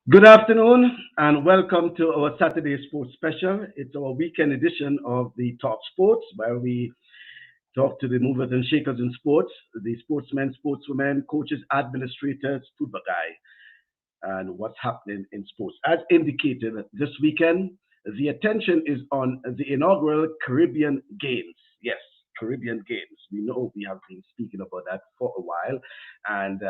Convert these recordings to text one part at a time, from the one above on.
Good afternoon and welcome to our Saturday Sports Special. It's our weekend edition of the Talk Sports, where we talk to the movers and shakers in sports, the sportsmen, sportswomen, coaches, administrators, football guy, and what's happening in sports. As indicated this weekend, the attention is on the inaugural Caribbean Games. Yes, Caribbean Games. We know we have been speaking about that for a while, and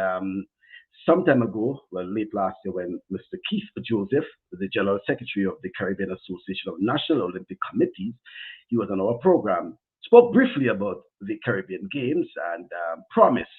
some time ago, well, late last year, when Mr. Keith Joseph, the General Secretary of the Caribbean Association of National Olympic Committees, he was on our program, spoke briefly about the Caribbean Games and promised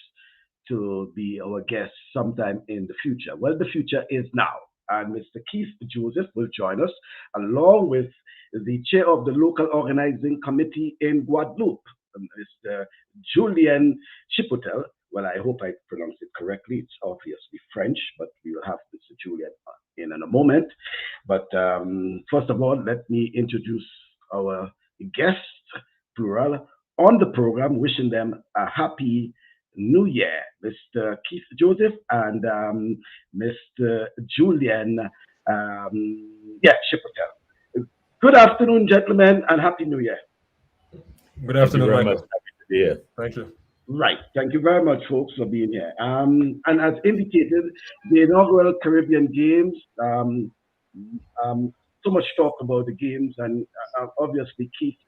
to be our guest sometime in the future. Well, the future is now. And Mr. Keith Joseph will join us along with the chair of the local organizing committee in Guadeloupe, Mr. Julien Chipotel. Well, I hope I pronounced it correctly. It's obviously French, but we will have Mr. Julien in a moment. But first of all, let me introduce our guests, plural, on the program, wishing them a happy New Year, Mr. Keith Joseph and Mr. Julien, Chipotel. Good afternoon, gentlemen, and happy New Year. Good afternoon, Thank you very Michael. much. Happy to be here. Thank you. Right. Thank you very much, folks, for being here. And as indicated, the inaugural Caribbean Games, so much talk about the games, and obviously, Keith,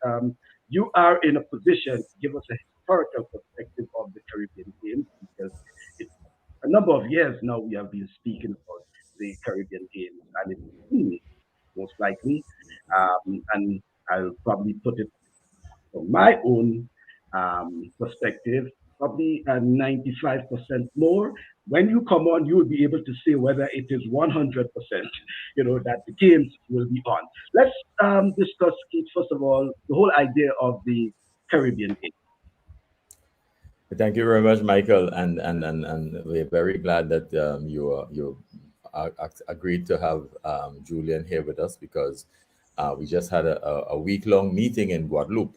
you are in a position to give us a historical perspective of the Caribbean Games because it's a number of years now we have been speaking about the Caribbean Games, and it's most likely, and I'll probably put it from my own perspective, probably 95% more. When you come on, you will be able to say whether it is 100%, that the games will be on. Let's discuss, Keith, first of all, the whole idea of the Caribbean Games. Thank you very much, Michael, and we're very glad that you agreed to have Julian here with us because we just had a week-long meeting in Guadeloupe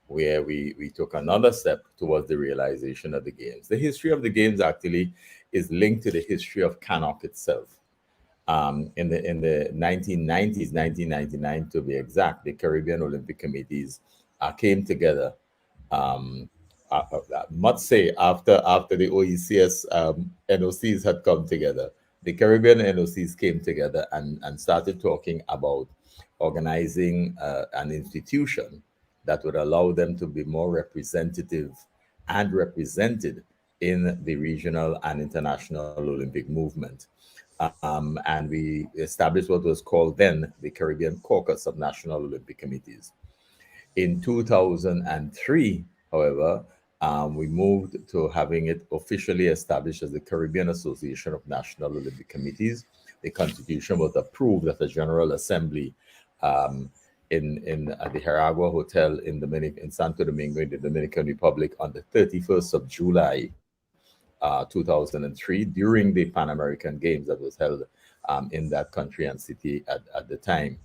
where we took another step towards the realization of the games. The history of the games actually is linked to the history of CANOC itself. In the 1990s, 1999 to be exact, the Caribbean Olympic Committees came together. I must say after the OECS NOCs had come together, the Caribbean NOCs came together and started talking about organizing an institution that would allow them to be more representative and represented in the regional and international Olympic movement. And we established what was called then the Caribbean Caucus of National Olympic Committees. In 2003, however, we moved to having it officially established as the Caribbean Association of National Olympic Committees. The constitution was approved at the General Assembly in the Heragua Hotel in Santo Domingo in the Dominican Republic on the 31st of July, 2003, during the Pan American Games that was held in that country and city at the time.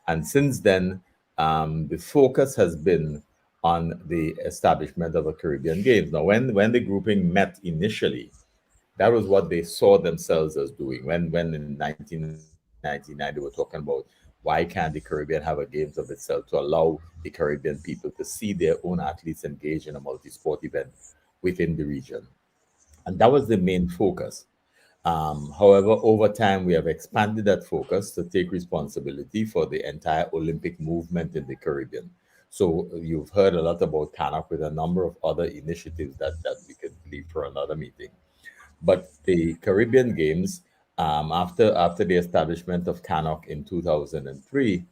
And since then, the focus has been on the establishment of a Caribbean Games. Now, when the grouping met initially, that was what they saw themselves as doing. When in 1999 they were talking about why can't the Caribbean have a games of itself to allow the Caribbean people to see their own athletes engage in a multi-sport event within the region. And that was the main focus. However, over time, we have expanded that focus to take responsibility for the entire Olympic movement in the Caribbean. So you've heard a lot about CANOC with a number of other initiatives that we could leave for another meeting. But the Caribbean Games, after the establishment of CANOC in 2003,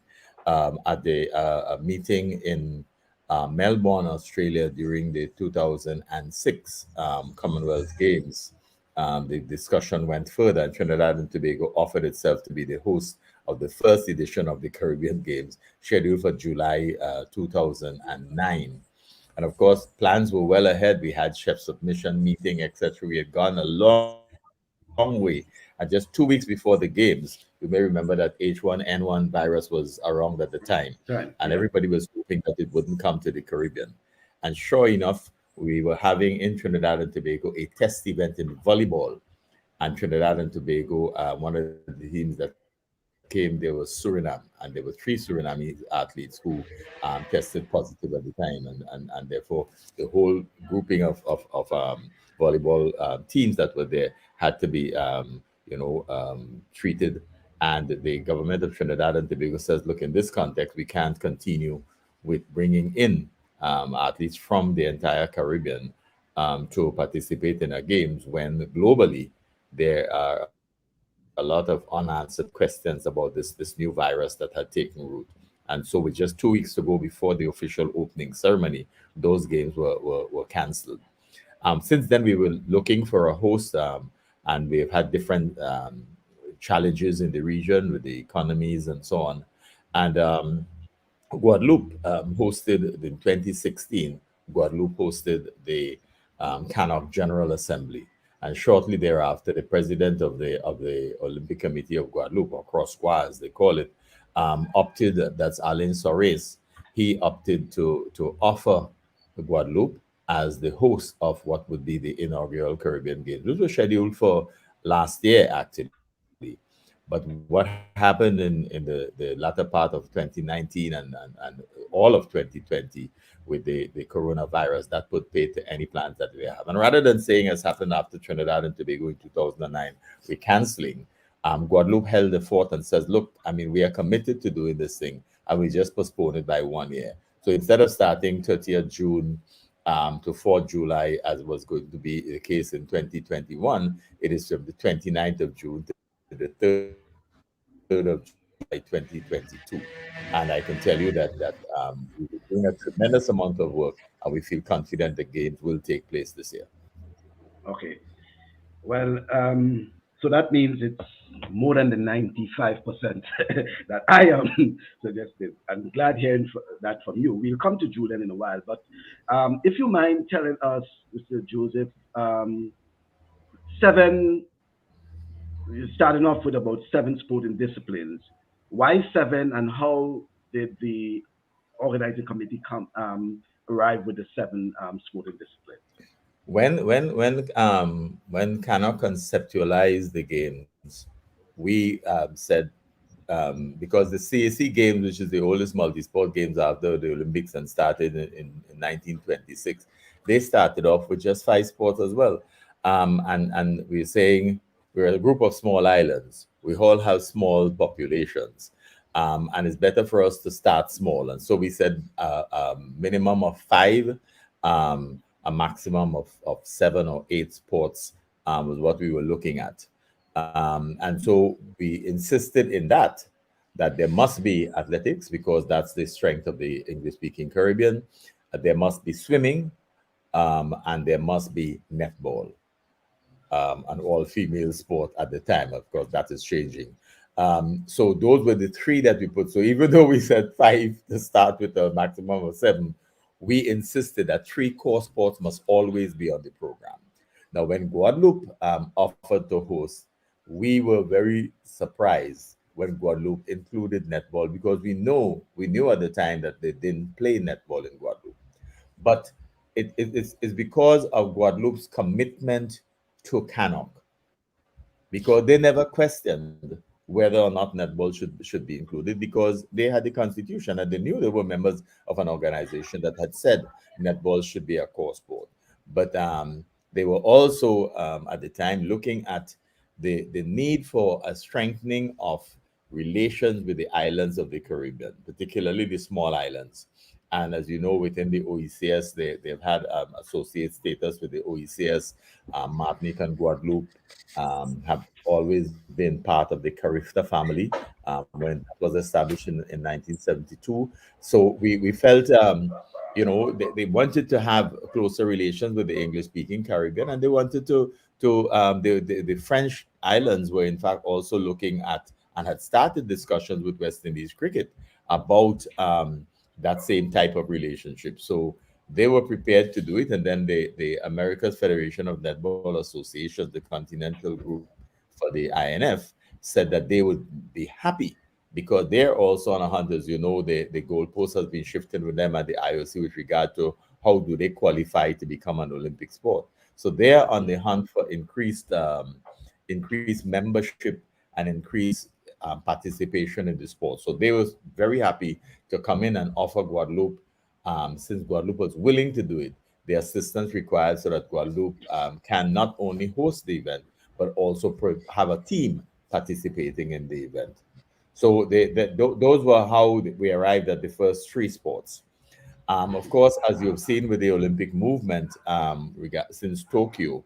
at a meeting in Melbourne, Australia, during the 2006 Commonwealth Games, the discussion went further, and Trinidad and Tobago offered itself to be the host of the first edition of the Caribbean Games, scheduled for July 2009. And of course, plans were well ahead. We had chef submission meeting, etc. We had gone a long way. And just 2 weeks before the games, you may remember that H1N1 virus was around at the time. Right. And everybody was hoping that it wouldn't come to the Caribbean. And sure enough, we were having in Trinidad and Tobago a test event in volleyball And Trinidad and Tobago, one of the teams that came there was Suriname, and there were three Surinamese athletes who tested positive at the time, and therefore the whole grouping of volleyball teams that were there had to be treated. And the government of Trinidad and Tobago says, look, in this context, we can't continue with bringing in athletes from the entire Caribbean to participate in our games when globally there are a lot of unanswered questions about this new virus that had taken root. And so, with just 2 weeks to go before the official opening ceremony, those games were cancelled. Since then, we were looking for a host, and we've had different challenges in the region with the economies and so on. And Guadeloupe hosted in 2016. Guadeloupe hosted the CANOC General Assembly, and shortly thereafter, the president of the Olympic Committee of Guadeloupe, or CROSQUA as they call it, opted. That's Alain Soares. He opted to offer Guadeloupe as the host of what would be the inaugural Caribbean Games. This was scheduled for last year, actually. But what happened in the latter part of 2019 and all of 2020 with the coronavirus, that put paid to any plans that we have. And rather than saying, as happened after Trinidad and Tobago in 2009, we're canceling, Guadeloupe held the fort and says, look, I mean, we are committed to doing this thing, and we just postpone it by 1 year. So instead of starting 30th June to 4th July, as was going to be the case in 2021, it is from the 29th of June to the 3rd of July 2022. And I can tell you that we're doing a tremendous amount of work, and we feel confident the games will take place this year. Okay. Well, so that means it's more than the 95% that I am suggesting. I'm glad hearing that from you. We'll come to Julian in a while, but if you mind telling us, Mr. Joseph, seven, starting off with about seven sporting disciplines. Why seven, and how did the organizing committee arrive with the seven sporting disciplines? When Cano conceptualized the games, we said because the CAC Games, which is the oldest multi-sport games after the Olympics and started in 1926, they started off with just five sports as well. And we're saying we're a group of small islands. We all have small populations. And it's better for us to start small. And so we said a minimum of five, a maximum of 7 or 8 sports was what we were looking at. And so we insisted in that there must be athletics because that's the strength of the English-speaking Caribbean. There must be swimming, and there must be netball, an all-female sport at the time. Of course, that is changing. So those were the three that we put. So even though we said five to start with a maximum of 7, we insisted that 3 core sports must always be on the program. Now, when Guadeloupe offered to host, we were very surprised when Guadeloupe included netball because we knew at the time that they didn't play netball in Guadeloupe. But it's because of Guadeloupe's commitment to CANOC, because they never questioned whether or not netball should be included because they had the constitution and they knew they were members of an organization that had said netball should be a core sport. But they were also at the time looking at the need for a strengthening of relations with the islands of the Caribbean, particularly the small islands. And as you know, within the OECS, they've had associate status with the OECS. Martinique and Guadeloupe have always been part of the Carifta family when that was established in 1972. So we felt, they wanted to have closer relations with the English-speaking Caribbean, and they wanted the French islands were in fact also looking at and had started discussions with West Indies cricket about that same type of relationship. So they were prepared to do it. And then the America's Federation of Netball Associations, the continental group for the INF, said that they would be happy because they're also on a hunt. As you know, the goalpost has been shifted with them at the IOC with regard to how do they qualify to become an Olympic sport. So they're on the hunt for increased increase membership and increase participation in the sport. So they was very happy to come in and offer Guadeloupe, since Guadeloupe was willing to do it, the assistance required so that Guadeloupe can not only host the event, but also have a team participating in the event. So those were how we arrived at the first three sports. Of course, as you've seen with the Olympic movement since Tokyo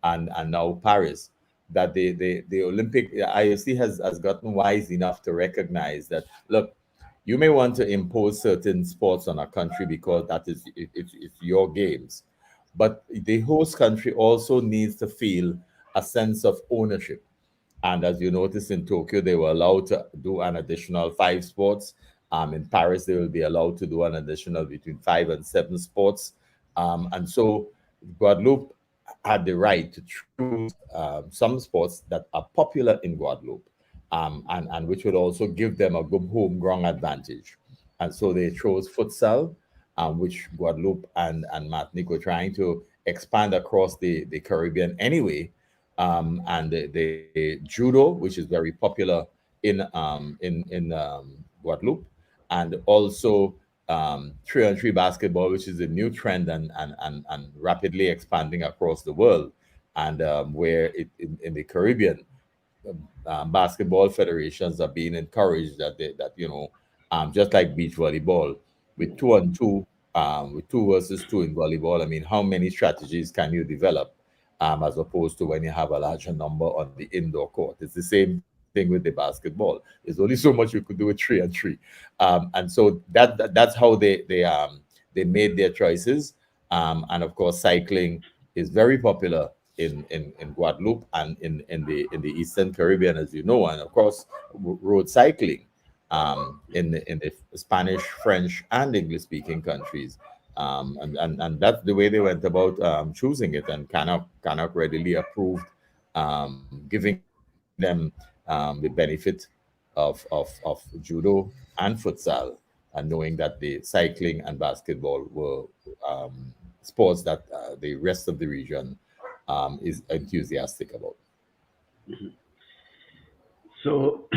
and now Paris, that the Olympic the IOC has gotten wise enough to recognize that, look, you may want to impose certain sports on a country because that is it's your games, but the host country also needs to feel a sense of ownership. And as you notice in Tokyo, they were allowed to do an additional five sports. In Paris, they will be allowed to do an additional between 5 and 7 sports. And so Guadeloupe had the right to choose some sports that are popular in Guadeloupe, and which would also give them a good home ground advantage. And so they chose futsal, which Guadeloupe and Martinique were trying to expand across the Caribbean anyway, and the judo, which is very popular in Guadeloupe, and also 3-on-3 basketball, which is a new trend and rapidly expanding across the world, and where in the Caribbean, basketball federations are being encouraged that just like beach volleyball, with 2-on-2, with 2 versus 2 in volleyball. I mean, how many strategies can you develop, as opposed to when you have a larger number on the indoor court? It's the same thing with the basketball. There's only so much you could do with 3-on-3, and so that's how they made their choices. And of course, cycling is very popular in Guadeloupe and in the Eastern Caribbean, as you know, and of course, road cycling in the Spanish, French, and English-speaking countries. And that's the way they went about choosing it. And CANOC readily approved, giving them the benefit of judo and futsal, and knowing that the cycling and basketball were sports that the rest of the region is enthusiastic about. So,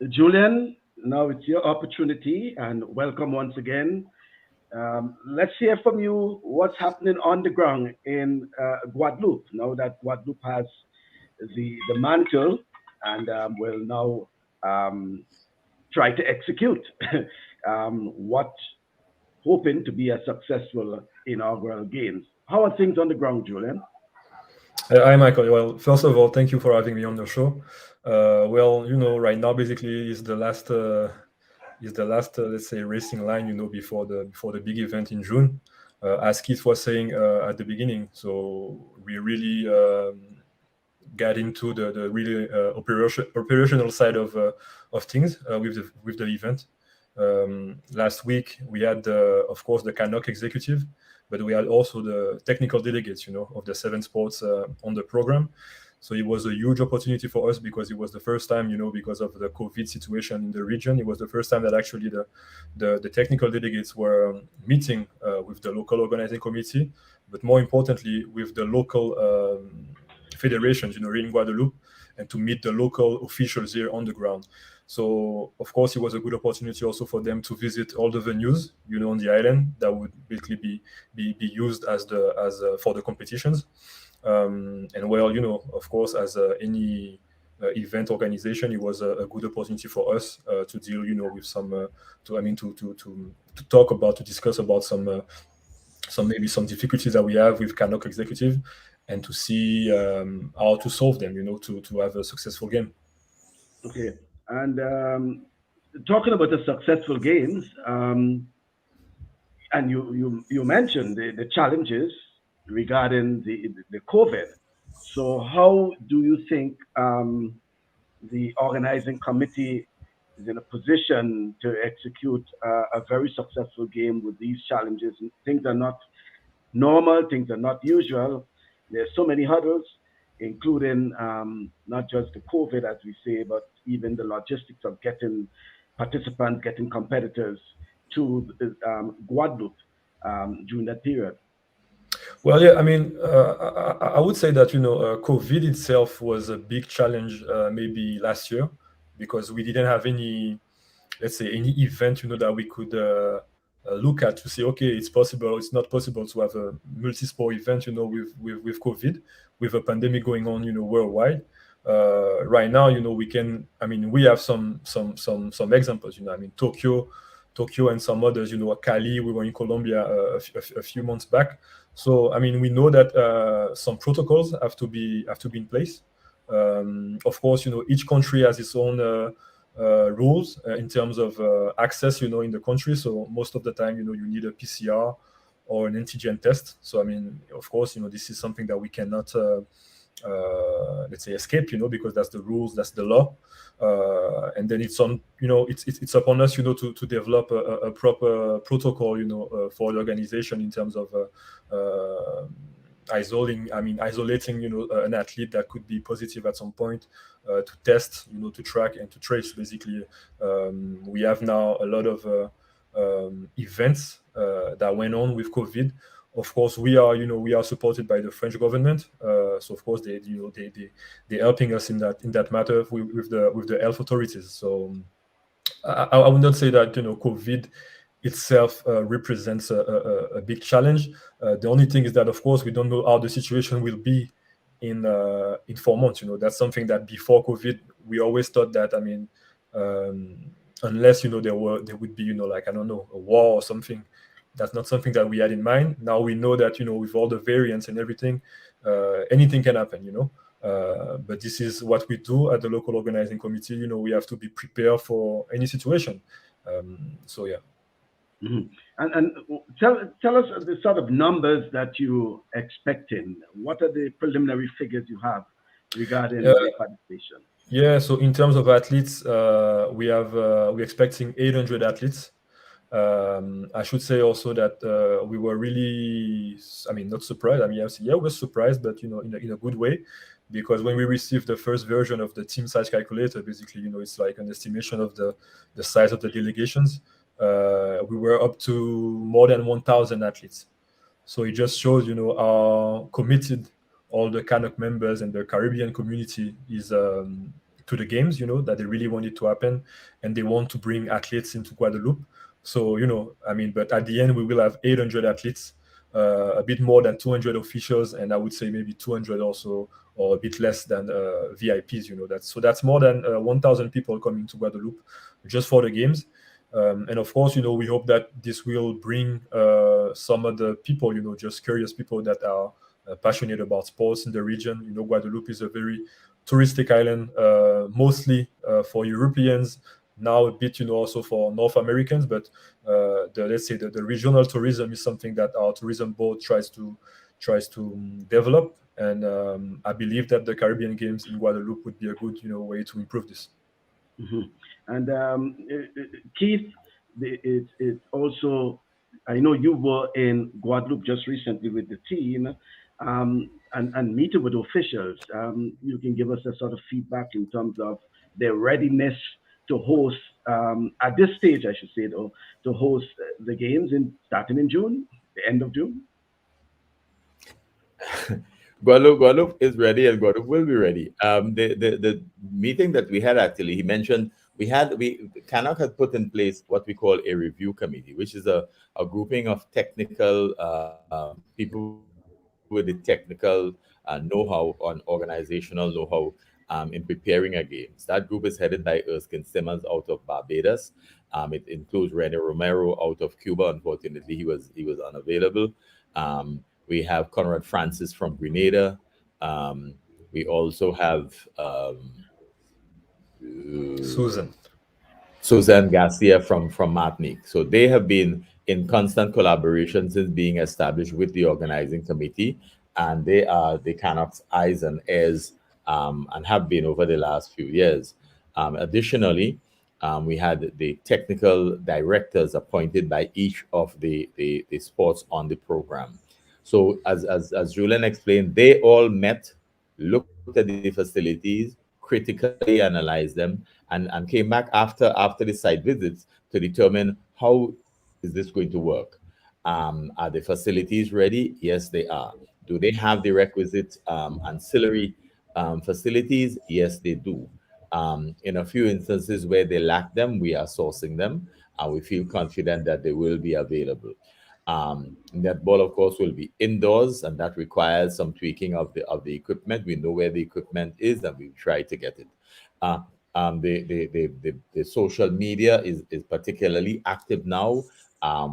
Julien, now it's your opportunity, and welcome once again. Let's hear from you what's happening on the ground in Guadeloupe, now that Guadeloupe has the mantle and will now try to execute what hoping to be a successful inaugural games. How are things on the ground, Julien? Hi, Michael. Well, first of all, thank you for having me on the show. Well, right now basically is the last let's say racing line, before the big event in June. As Keith was saying at the beginning, so we really got into the really operational side of things with the event. Last week we had of course the CANOC executive, but we had also the technical delegates, of the 7 sports on the program. So it was a huge opportunity for us because it was the first time, because of the COVID situation in the region, it was the first time that actually the technical delegates were meeting with the local organizing committee, but more importantly with the local federations, in Guadeloupe, and to meet the local officials here on the ground. So of course it was a good opportunity also for them to visit all the venues, on the island that would basically be used as for the competitions. And well, of course, as any event organization, it was a good opportunity for us to deal, with some to discuss about some maybe some difficulties that we have with CANOC executive, and to see how to solve them, to have a successful game. Okay. And talking about the successful games, and you mentioned the challenges regarding the COVID. So how do you think the organizing committee is in a position to execute a very successful game with these challenges? Things are not normal, things are not usual. There's so many hurdles, including not just the COVID, as we say, but even the logistics of getting participants, getting competitors to Guadeloupe during that period. Well, yeah, I mean, I would say that, COVID itself was a big challenge maybe last year because we didn't have any, let's say, any event, that we could look at to say, okay, it's possible or it's not possible to have a multi-sport event, with COVID, with a pandemic going on, worldwide. Right now, we can, I mean, we have some examples, I mean, Tokyo and some others, Cali, we were in Colombia a few months back. So, I mean, we know that some protocols have to be in place. Of course, each country has its own rules in terms of access, in the country. So most of the time, you need a PCR or an antigen test. So I mean, of course, this is something that we cannot, let's say, escape, because that's the rules, that's the law. And then it's on, it's upon us, to develop a proper protocol, for the organization in terms of isolating, an athlete that could be positive at some point, to test, to track and to trace. Basically, we have now a lot of events that went on with COVID. Of course, we are supported by the French government, so of course they're helping us in that matter with the health authorities. So I would not say that COVID itself represents a big challenge. The only thing is that, of course, we don't know how the situation will be in 4 months. That's something that before COVID we always thought that, I mean, unless there would be, like, I don't know, a war or something. That's not something that we had in mind. Now we know that, with all the variants and everything, anything can happen. But this is what we do at the local organizing committee. We have to be prepared for any situation. So yeah. Mhm. And tell us the sort of numbers that you expecting. What are the preliminary figures you have regarding Yeah. the participation? Yeah. So in terms of athletes, we're expecting 800 athletes. I should say also that we were really, I mean, not surprised. I mean, yeah, we're surprised, but in a good way, because when we received the first version of the team size calculator, basically, it's like an estimation of the size of the delegations. We were up to more than 1,000 athletes. So it just shows, how committed all the CANOC members and the Caribbean community is to the games, that they really want it to happen, and they want to bring athletes into Guadeloupe. So, I mean, but at the end, we will have 800 athletes, a bit more than 200 officials, and I would say maybe 200 also, or a bit less than VIPs, that's more than 1,000 people coming to Guadeloupe just for the games. And of course, we hope that this will bring some of the people, just curious people that are passionate about sports in the region. Guadeloupe is a very touristic island, mostly for Europeans, now a bit, also for North Americans. But let's say the regional tourism is something that our tourism board tries to develop. And I believe that the Caribbean Games in Guadeloupe would be a good, way to improve this. Mhm. And Keith, it's also, I know you were in Guadeloupe just recently with the team, and meeting with officials. You can give us a sort of feedback in terms of their readiness to host, at this stage, I should say, though, to host the games starting in June, the end of June. Guadeloupe is ready, and Guadeloupe will be ready. The meeting that we had, actually, he mentioned, we CANOC had put in place what we call a review committee, which is a grouping of technical people with the technical know-how on organizational know-how in preparing a games. That group is headed by Erskine Simmons out of Barbados. It includes Rene Romero out of Cuba. Unfortunately, he was unavailable. We have Conrad Francis from Grenada. We also have Susan. Suzanne Garcia from Martinique. So they have been in constant collaboration since being established with the organizing committee, and they are the CANOC's eyes and ears, and have been over the last few years. Additionally, we had the technical directors appointed by each of the sports on the program. So as Julian explained, they all met, looked at the facilities, critically analyzed them, and came back after the site visits to determine how is this going to work. Are the facilities ready? Yes, they are. Do they have the requisite ancillary facilities? Yes, they do. In a few instances where they lack them, we are sourcing them, and we feel confident that they will be available. Netball, of course, will be indoors, and that requires some tweaking of the equipment. We know where the equipment is, and we try to get it. Uh, the social media is particularly active now.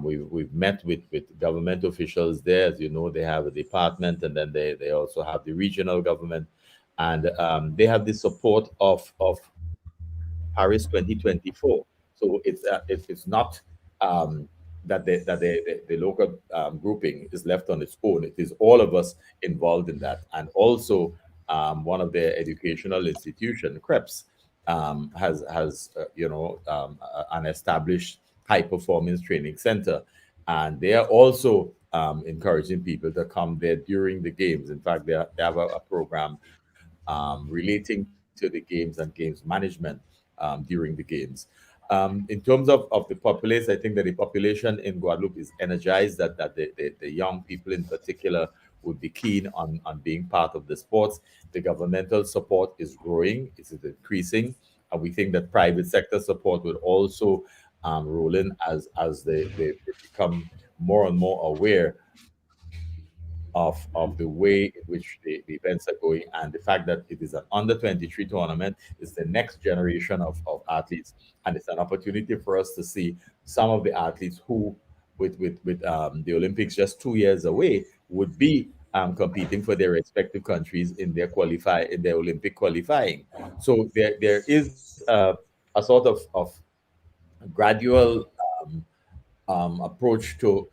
We've met with government officials there. As you know, they have a department, and then they also have the regional government, and they have the support of Paris 2024. So it's not that the local grouping is left on its own. It is all of us involved in that, and also one of their educational institution, CREPS, has an established high performance training center, and they are also encouraging people to come there during the games. In fact, they have a program relating to the games and games management during the games. In terms of the populace, I think that the population in Guadeloupe is energized, that the young people in particular would be keen on being part of the sports. The governmental support is growing, it is increasing, and we think that private sector support will also roll in as they become more and more aware of the way in which the events are going, and the fact that it is an under 23 tournament is the next generation of athletes, and it's an opportunity for us to see some of the athletes who with the Olympics just 2 years away would be competing for their respective countries in their Olympic qualifying. So there is a sort of gradual approach to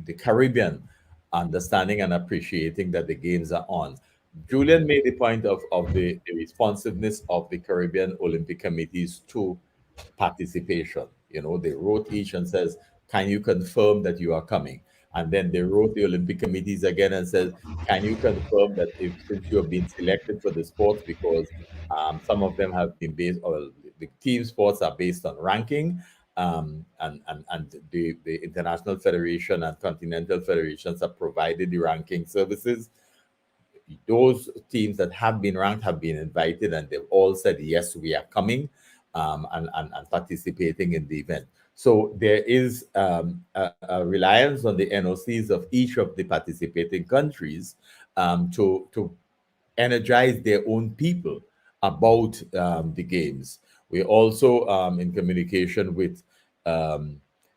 the Caribbean, understanding and appreciating that the games are on. Julian made the point of the responsiveness of the Caribbean Olympic committees to participation. You know, they wrote each and says, "Can you confirm that you are coming?" And then they wrote the Olympic committees again and says, "Can you confirm that if since you have been selected for the sports, because some of them have been based, or the team sports are based on ranking, and the international federation and continental federations have provided the ranking services. Those teams that have been ranked have been invited, and they've all said, yes, we are coming and participating in the event. So there is a reliance on the NOCs of each of the participating countries to energize their own people about the games. We're also in communication with, a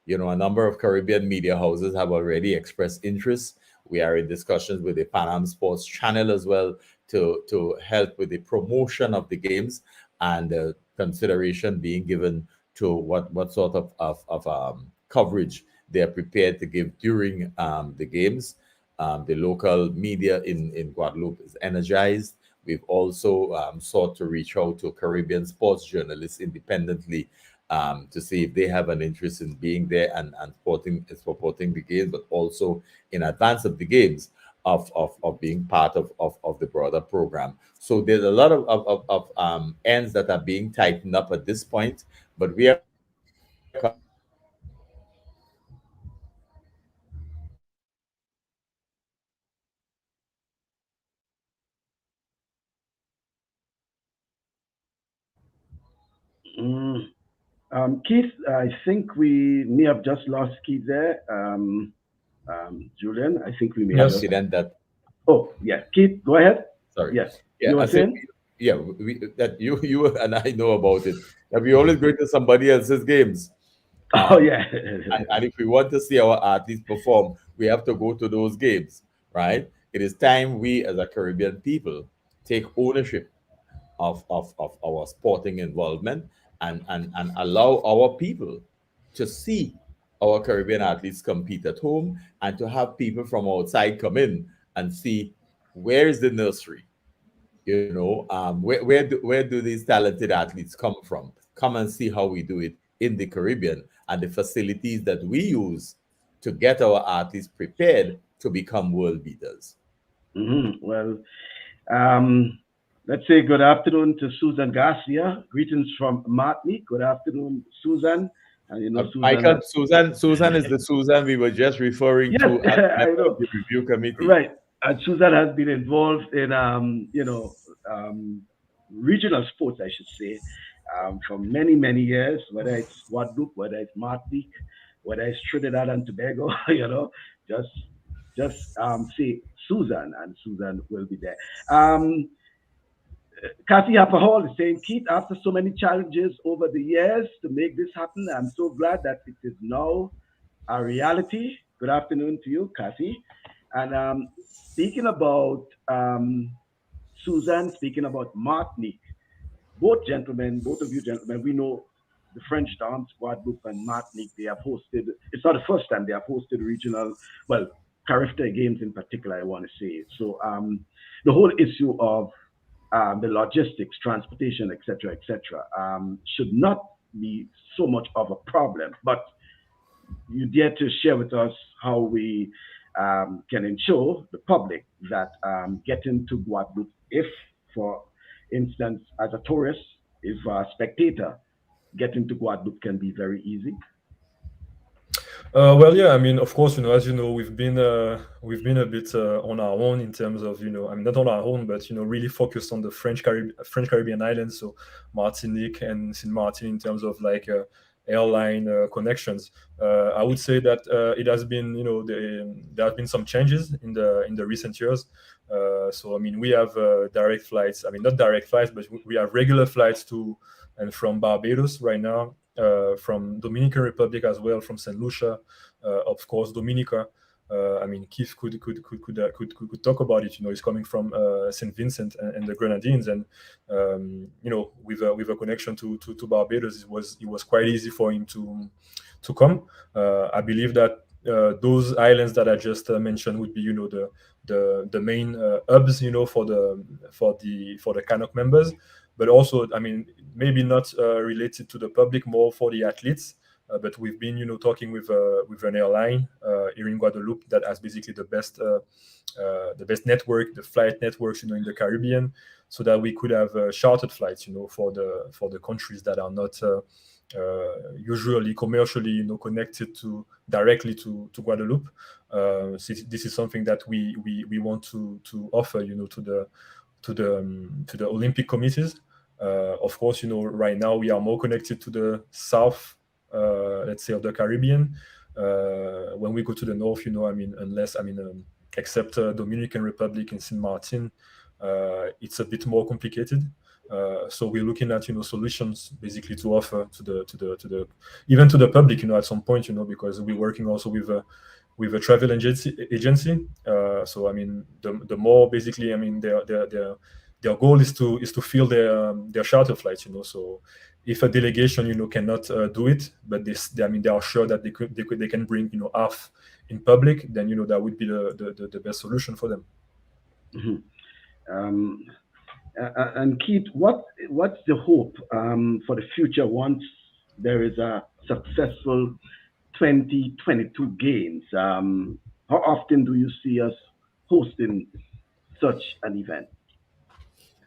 number of Caribbean media houses have already expressed interest. We are in discussions with the Pan Am Sports Channel as well to help with the promotion of the games, and consideration being given to what sort of coverage they are prepared to give during the games. The local media in Guadeloupe is energized. We've also sought to reach out to Caribbean sports journalists independently to see if they have an interest in being there and supporting the games, but also in advance of the games of being part of the broader program. So there's a lot of ends that are being tightened up at this point, but we are confident that Mm. Keith, I think we may have just lost Keith there. Julian, I think we may have Yes. just. confident that Oh, yeah. Keith, go ahead. sorry. Yes. Yeah, You I were think saying? that you and I know about it. That we always go to somebody else's games. Oh, Um, yeah. and if we want to see our athletes perform, we have to go to those games, right? It is time we as a Caribbean people take ownership of our sporting involvement, and allow our people to see our Caribbean athletes compete at home, and to have people from outside come in and see where is the nursery, where do these talented athletes come from? Come and see how we do it in the Caribbean, and the facilities that we use to get our athletes prepared to become world beaters. Well, um, let's say good afternoon to Susan Garcia. Greetings from Martinique. Good afternoon, Susan. And you know, Susan. Michael, Susan is the Susan we were just referring Yes, to as I member of know. the review committee. Right. And Susan has been involved in, regional sports, I should say, for many, many years, whether it's Guadeloupe, whether it's Martinique, whether it's Trinidad and Tobago, just say Susan, and Susan will be there. Kathy Hall is saying, Keith, after so many challenges over the years to make this happen, I'm so glad that it is now a reality. Good afternoon to you, Kathy. And speaking about Susan, speaking about Martinique, both gentlemen, both of you gentlemen, we know the French dance, Guadeloupe and Martinique, they have hosted, it's not the first time they have hosted regional, well, Carifta games in particular, I want to say. So the whole issue of the logistics, transportation, etc., should not be so much of a problem. But you dare to share with us how we can ensure the public that getting to Guadeloupe, if, for instance, as a tourist, if a spectator, getting to Guadeloupe can be very easy. Well, yeah, I mean, of course, as you know, we've been a bit on our own in terms of, I mean, not on our own, but really focused on the French Caribbean islands, so Martinique and Saint Martin in terms of like airline connections. I would say that it has been, there have been some changes in the recent years. So I mean, we have direct flights. I mean, not direct flights, but we have regular flights to and from Barbados right now. From Dominican Republic as well, from Saint Lucia, of course, Dominica. I mean, Keith could talk about it. He's coming from Saint Vincent and the Grenadines, and with a connection to Barbados, it was quite easy for him to come. I believe that those islands that I just mentioned would be, the main hubs, for the CANOC members. But also, I mean, maybe not related to the public, more for the athletes. But we've been, talking with an airline here in Guadeloupe that has basically the best network, the flight networks, in the Caribbean, so that we could have chartered flights, for the countries that are not usually commercially, connected directly to Guadeloupe. So this is something that we want to offer, to the Olympic committees. Of course, right now we are more connected to the south, let's say, of the Caribbean. When we go to the north, I mean, except Dominican Republic and Saint Martin, it's a bit more complicated. So we're looking at, solutions basically to offer to the even to the public, at some point, because we're working also with a travel agency. So I mean, the more basically, I mean, their goal is to fill their charter flights. So if a delegation, cannot do it, but they are sure that they can bring, half in public, then that would be the best solution for them. Mm-hmm. And Keith, what's the hope for the future once there is a successful 2022 games? How often do you see us hosting such an event?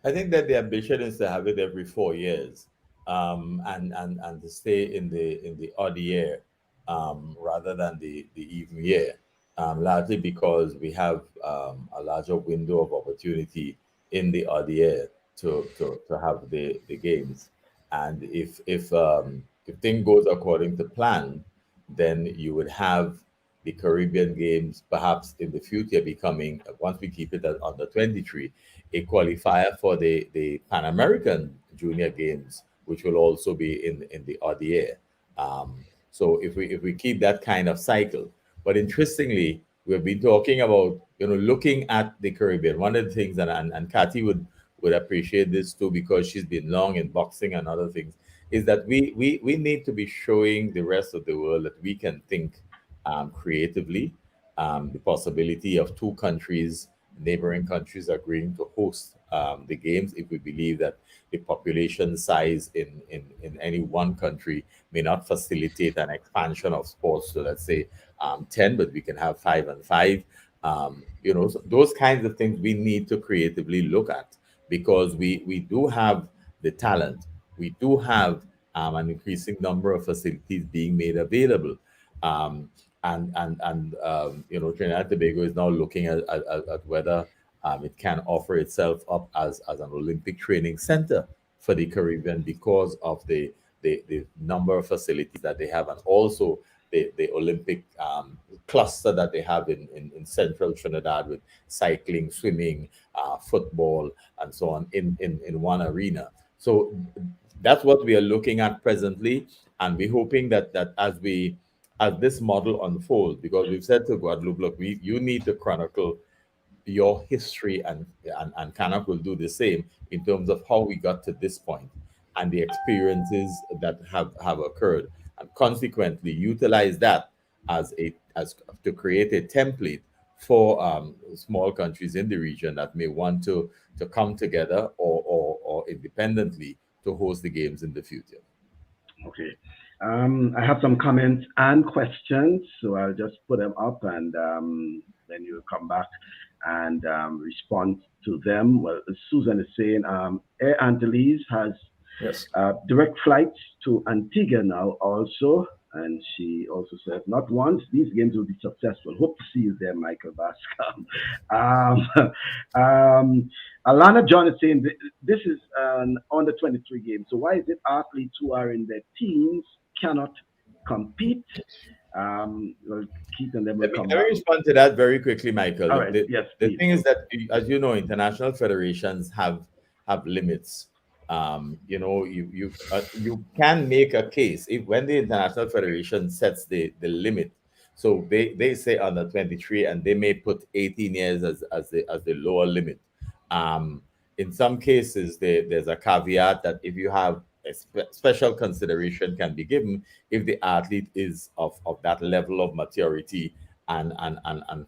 I think that the ambition is to have it every 4 years, and to stay in the odd year, rather than the even year, largely because we have a larger window of opportunity in the odd year to have the games. And if thing goes according to plan, then you would have the Caribbean Games perhaps in the future becoming, once we keep it at under 23, a qualifier for the Pan American Junior Games, which will also be in the odd year. So if we keep that kind of cycle, but interestingly, we've been talking about looking at the Caribbean. One of the things, and Kathy would appreciate this too, because she's been long in boxing and other things, is that we need to be showing the rest of the world that we can think creatively. The possibility of two countries, neighboring countries, agreeing to host the games, if we believe that the population size in any one country may not facilitate an expansion of sports to, let's say, 10, but we can have 5 and 5. So those kinds of things we need to creatively look at, because we do have the talent, we do have an increasing number of facilities being made available. Trinidad and Tobago is now looking at whether it can offer itself up as an Olympic training center for the Caribbean because of the number of facilities that they have, and also the Olympic cluster that they have in central Trinidad with cycling, swimming, football, and so on in one arena. So that's what we are looking at presently, and we're hoping that as this model unfolds, because we've said to Guadeloupe, look, you need to chronicle your history, and CANOC will do the same in terms of how we got to this point and the experiences that have occurred, and consequently utilize that as to create a template for small countries in the region that may want to come together or independently to host the games in the future. Okay. I have some comments and questions, so I'll just put them up, and then you'll come back and respond to them. Well, Susan is saying Air Antilles has direct flights to Antigua now also, and she also said, not once, these games will be successful. Hope to see you there, Michael Bascom. Alana John is saying this is an under 23 game, so why is it athletes who are in their teens cannot compete? Well, Keith and them will come Let me respond to that very quickly, Michael. All right. The thing is that, as you know, international federations have limits. You can make a case when the international federation sets the limit. So they say under 23, and they may put 18 years as the lower limit. In some cases, there's a caveat that if you have a special consideration can be given if the athlete is of that level of maturity and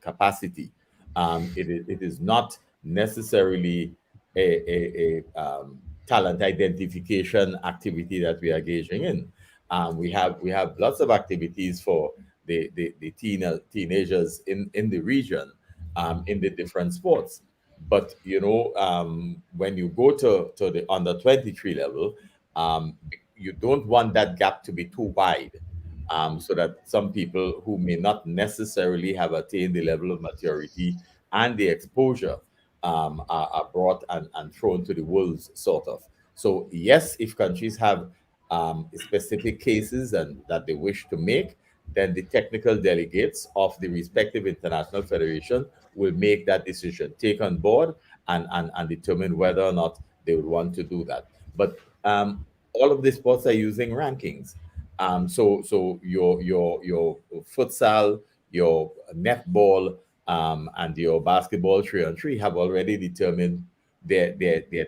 capacity. It is not necessarily a talent identification activity that we are engaging in. We have lots of activities for the teenagers in the region, in the different sports. But when you go to the under 23 level, you don't want that gap to be too wide, so that some people who may not necessarily have attained the level of maturity and the exposure are brought and thrown to the wolves, sort of. So yes, if countries have specific cases and that they wish to make, then the technical delegates of the respective international federation will make that decision, take on board, and determine whether or not they would want to do that. But all of the sports are using rankings. So your futsal, your netball, and your basketball 3-on-3 have already determined their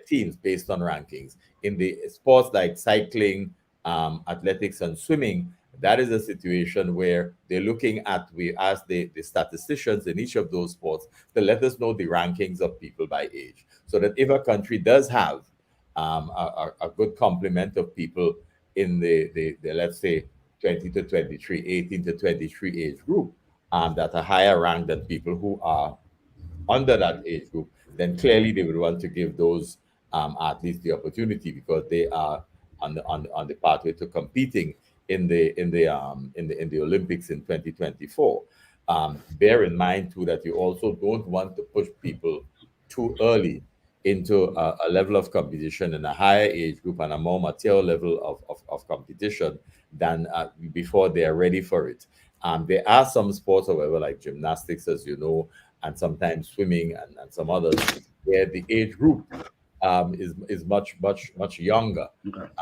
teams based on rankings. In the sports like cycling, athletics, and swimming, that is a situation where they're looking at, we ask the statisticians in each of those sports to let us know the rankings of people by age, so that if a country does have a good complement of people in the let's say 20 to 23, 18 to 23 age group, that are higher ranked than people who are under that age group, then clearly they would want to give those athletes the opportunity, because they are on the pathway to competing in the Olympics in 2024. Bear in mind too that you also don't want to push people too early into a level of competition in a higher age group and a more mature level of competition than before they are ready for it. There are some sports, however, like gymnastics, as you know, and sometimes swimming and some others, where the age group is much younger.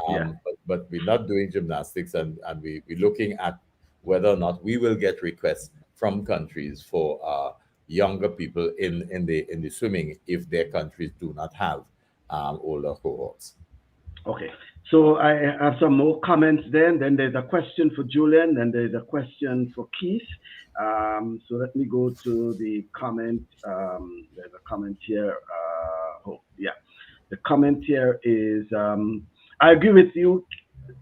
Yeah. But we're not doing gymnastics, and we're looking at whether or not we will get requests from countries for younger people in the swimming if their countries do not have older cohorts. Okay, so I have some more comments then there's a question for Julien, then there's a question for Keith. So let me go to the comment. There's a comment here. The comment here is, I agree with you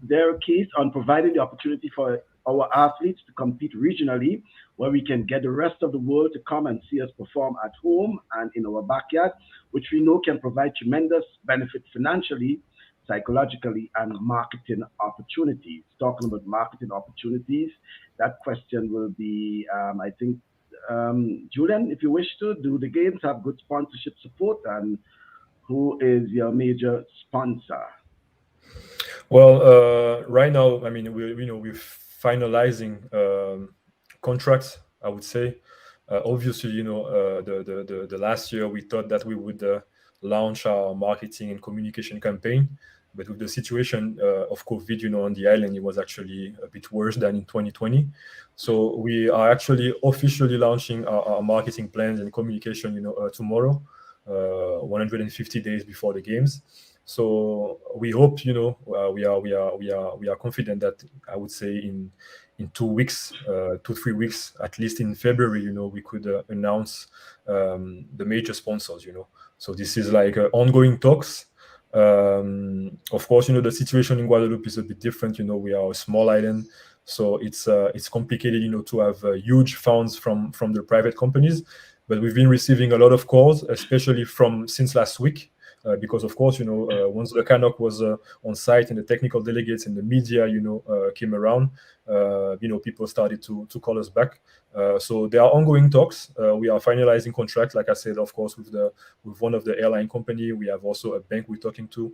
there, Keith, on providing the opportunity for our athletes to compete regionally, where we can get the rest of the world to come and see us perform at home and in our backyard, which we know can provide tremendous benefit financially psychologically, and marketing opportunities. Talking about marketing opportunities, that question will be, I think, Julian, if you wish to, do the games have good sponsorship support, and who is your major sponsor? Well, right now, I mean, we're finalizing contracts, I would say. Obviously, the last year we thought that we would launch our marketing and communication campaign, but with the situation of COVID, on the island, it was actually a bit worse than in 2020. So we are actually officially launching our marketing plans and communication, tomorrow, 150 days before the games. So we hope, we are confident that, I would say, in 2 weeks, 2-3 weeks, at least in February, we could announce the major sponsors. So this is like ongoing talks. Of course, the situation in Guadeloupe is a bit different. We are a small island, so it's complicated, to have huge funds from the private companies. But we've been receiving a lot of calls, especially since last week. Because of course, once the CANOC was on site and the technical delegates and the media, came around, people started to call us back. So there are ongoing talks. We are finalizing contracts, like I said, of course, with one of the airline company. We have also a bank we're talking to.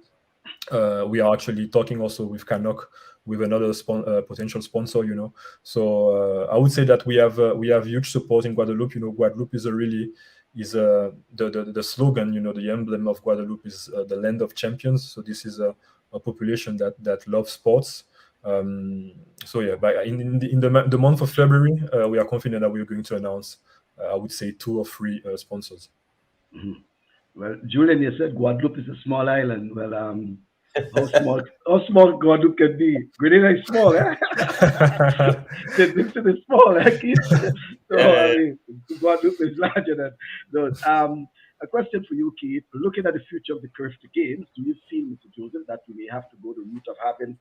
We are actually talking also with CANOC, with another potential sponsor. So I would say that we have huge support in Guadeloupe. Guadeloupe is the slogan, the emblem of Guadeloupe is the land of champions. So this is a population that loves sports. So yeah, in the month of February, we are confident that we're going to announce, I would say, 2 or 3 sponsors. Mm-hmm. Well, Julian, you said Guadeloupe is a small island. Well, how small Guadeloupe can be? Grenada is small, eh? Vincent is small, eh, Keith? So I mean, Guadeloupe is larger than those. A question for you, Keith. Looking at the future of the Caribbean Games, do you feel, Mr. Joseph, that we may have to go the route of having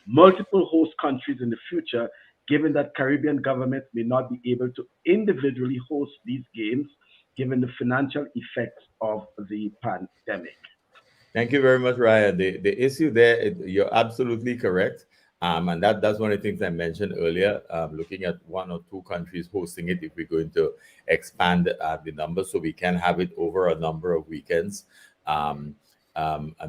multiple host countries in the future, given that Caribbean governments may not be able to individually host these games, given the financial effects of the pandemic? Thank you very much, Ryan. The issue there, you're absolutely correct. And that's one of the things I mentioned earlier, looking at 1 or 2 countries hosting it, if we're going to expand the number so we can have it over a number of weekends. And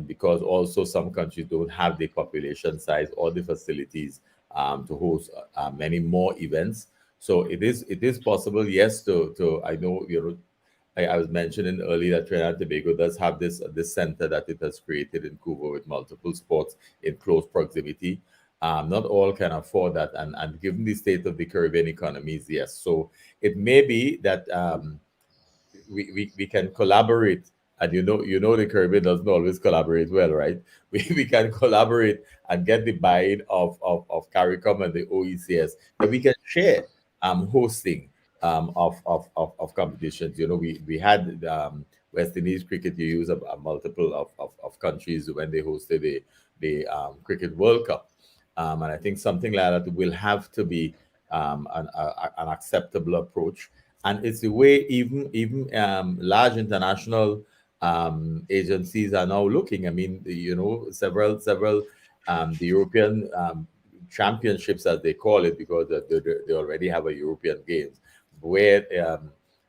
because also some countries don't have the population size or the facilities to host many more events. So it is possible, yes, to I know, I was mentioning earlier that Trinidad and Tobago does have this center that it has created in Cuba with multiple sports in close proximity. Not all can afford that, and given the state of the Caribbean economies, yes. So it may be that we can collaborate, and the Caribbean doesn't always collaborate well, right? We can collaborate and get the buy-in of CARICOM and the OECS, that we can share hosting of competitions. We had West Indies Cricket use a multiple of countries when they hosted the Cricket World Cup. And I think something like that will have to be an acceptable approach. And it's the way even large international agencies are now looking. I mean, several the European championships, as they call it, because they already have a European Games, where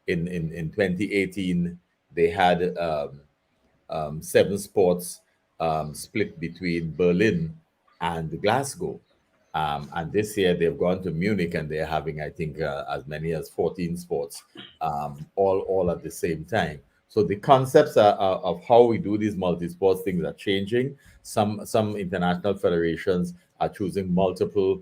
in 2018 they had 7 sports split between Berlin and Glasgow. And this year they've gone to Munich and they're having, I think, as many as 14 sports, all at the same time. So the concepts of how we do these multi-sports things are changing. Some international federations are choosing multiple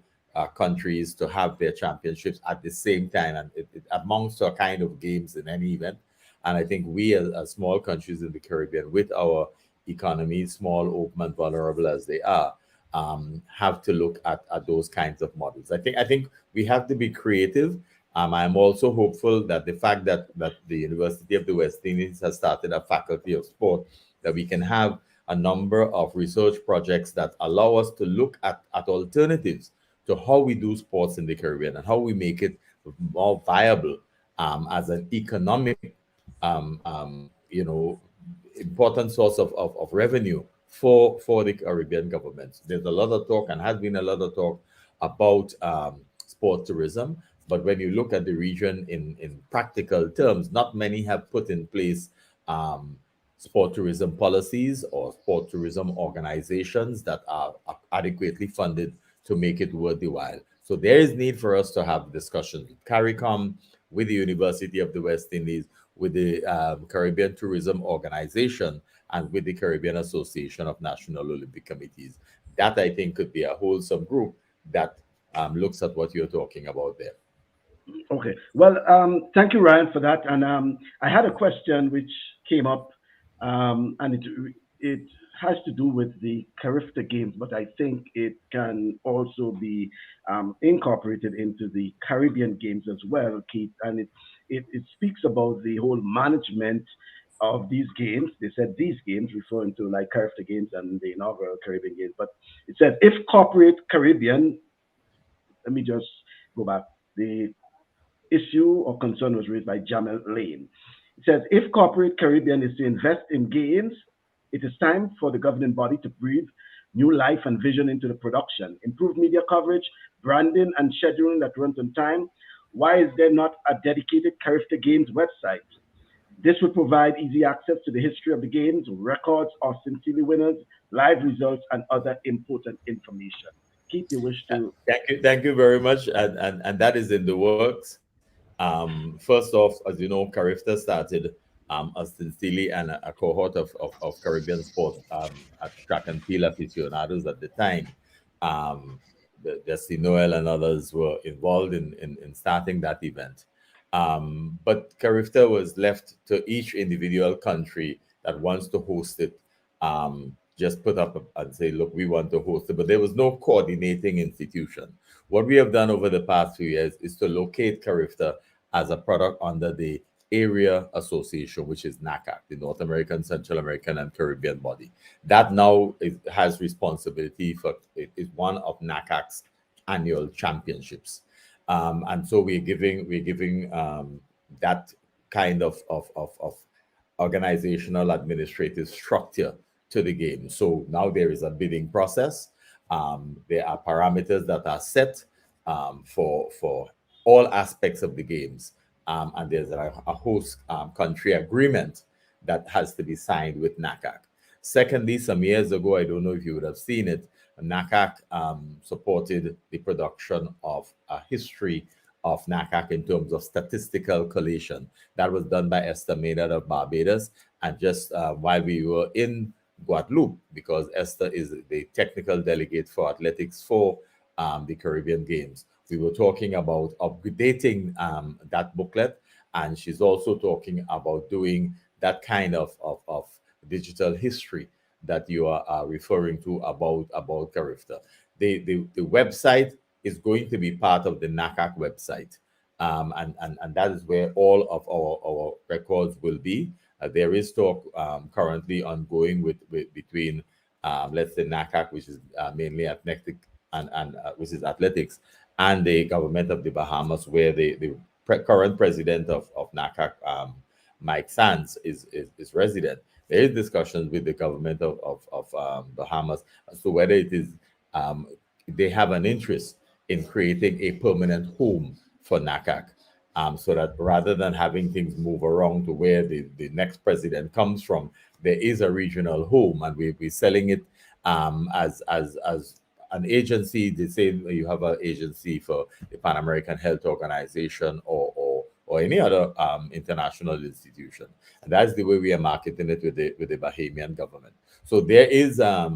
countries to have their championships at the same time, and it amounts to a kind of games in any event. And I think we, as small countries in the Caribbean, with our economies, small, open, and vulnerable as they are, have to look at those kinds of models. I think we have to be creative. I'm also hopeful that the fact that the University of the West Indies has started a faculty of sport, that we can have a number of research projects that allow us to look at alternatives to how we do sports in the Caribbean and how we make it more viable as an economic, important source of revenue for the Caribbean governments. There's a lot of talk and has been a lot of talk about sport tourism, but when you look at the region in practical terms, not many have put in place sport tourism policies or sport tourism organizations that are adequately funded to make it worth the while. So there is need for us to have discussions with CARICOM, with the University of the West Indies, with the Caribbean Tourism Organization, and with the Caribbean Association of National Olympic Committees. That, I think, could be a wholesome group that looks at what you're talking about there. Okay. Well, thank you, Ryan, for that. And I had a question which came up, and it has to do with the Carifta Games, but I think it can also be incorporated into the Caribbean Games as well, Keith. And it speaks about the whole management of these games. They said these games, referring to like Carifta Games and the inaugural Caribbean Games. But it says if corporate Caribbean, let me just go back. The issue or concern was raised by Jamel Lane. It says, if corporate Caribbean is to invest in games, it is time for the governing body to breathe new life and vision into the production, improve media coverage, branding, and scheduling that runs on time. Why is there not a dedicated Carifta Games website? This would provide easy access to the history of the games, records of sincerely winners, live results, and other important information. Keith, you wish to... Thank you very much. And that is in the works. First off, as you know, Carifta started ostensibly and a cohort of Caribbean sports at track and field aficionados at the time. Destiny Noel and others were involved in starting that event. But Carifta was left to each individual country that wants to host it, just put up and say, look, we want to host it. But there was no coordinating institution. What we have done over the past few years is to locate Carifta as a product under the Area Association, which is NACAC, the North American, Central American, and Caribbean body. That now has responsibility for, it is one of NACAC's annual championships. And so we're giving that kind of organizational administrative structure to the game. So now there is a bidding process. There are parameters that are set for all aspects of the games. And there's a host country agreement that has to be signed with NACAC. Secondly, some years ago, I don't know if you would have seen it, NACAC supported the production of a history of NACAC in terms of statistical collation. That was done by Esther Maynard of Barbados. And just while we were in Guadeloupe, because Esther is the technical delegate for athletics for the Caribbean Games, we were talking about updating that booklet, and she's also talking about doing that kind of digital history that you are referring to about Carifta. The website is going to be part of the NACAC website, and that is where all of our records will be. There is talk currently ongoing between let's say NACAC, which is mainly athletic and which is athletics, and the government of the Bahamas, where the current president of NACAC, Mike Sands, is resident. There is discussions with the government of Bahamas as to whether it is they have an interest in creating a permanent home for NACAC, so that rather than having things move around to where the next president comes from, there is a regional home, and we'll be selling it as an agency. The same you have an agency for the Pan American Health Organization or any other international institution. And that's the way we are marketing it with the Bahamian government. So there is a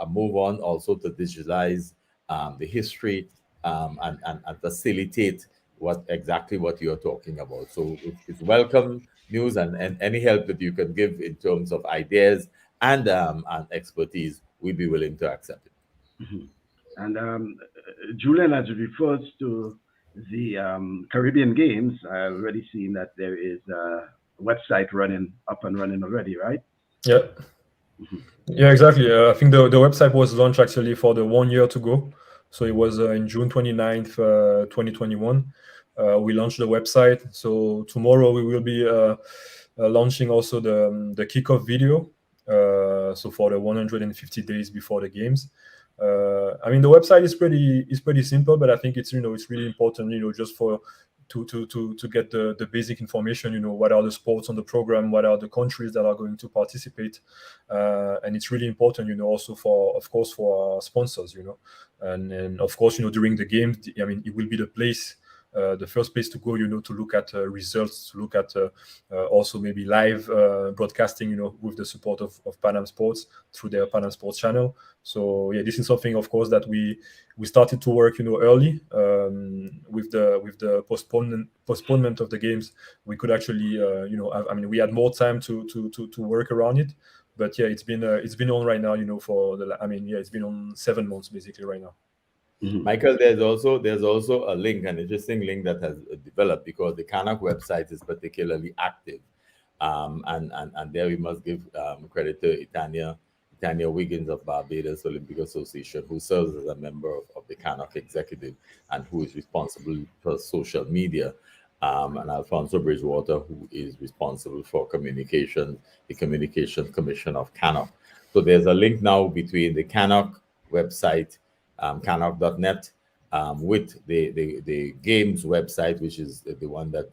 move on also to digitalize the history and facilitate what you're talking about. So it's welcome news, and any help that you can give in terms of ideas and expertise, we'd be willing to accept it. Mm-hmm. And Julien, as it refers to the Caribbean Games, I've already seen that there is a website up and running already, right? Yeah. Mm-hmm. Yeah, exactly. I think the website was launched actually for the 1 year to go. So it was in June 29th, 2021. We launched the website. So tomorrow we will be launching also the kickoff video. So for the 150 days before the games. I mean, the website is pretty simple, but I think it's it's really important, just for to get the basic information. What are the sports on the program, what are the countries that are going to participate, and it's really important, also for our sponsors, and of course, during the game, I mean, it will be the first place to go, to look at results, to look at also maybe live broadcasting, with the support of Panam Sports through their Panam Sports channel. So yeah, this is something, of course, that we started to work, early. With the postponement of the games, we could actually, we had more time to work around it. But yeah, it's been on right now, it's been on 7 months basically right now. Mm-hmm. Michael, there's also a link, an interesting link that has developed because the CANOC website is particularly active, and there we must give credit to Tanya Wiggins of Barbados Olympic Association, who serves as a member of the CANOC executive and who is responsible for social media, and Alfonso Bridgewater, who is responsible for communication, the Communications Commission of CANOC. So there's a link now between the CANOC website, canoc.net, with the games website, which is the one that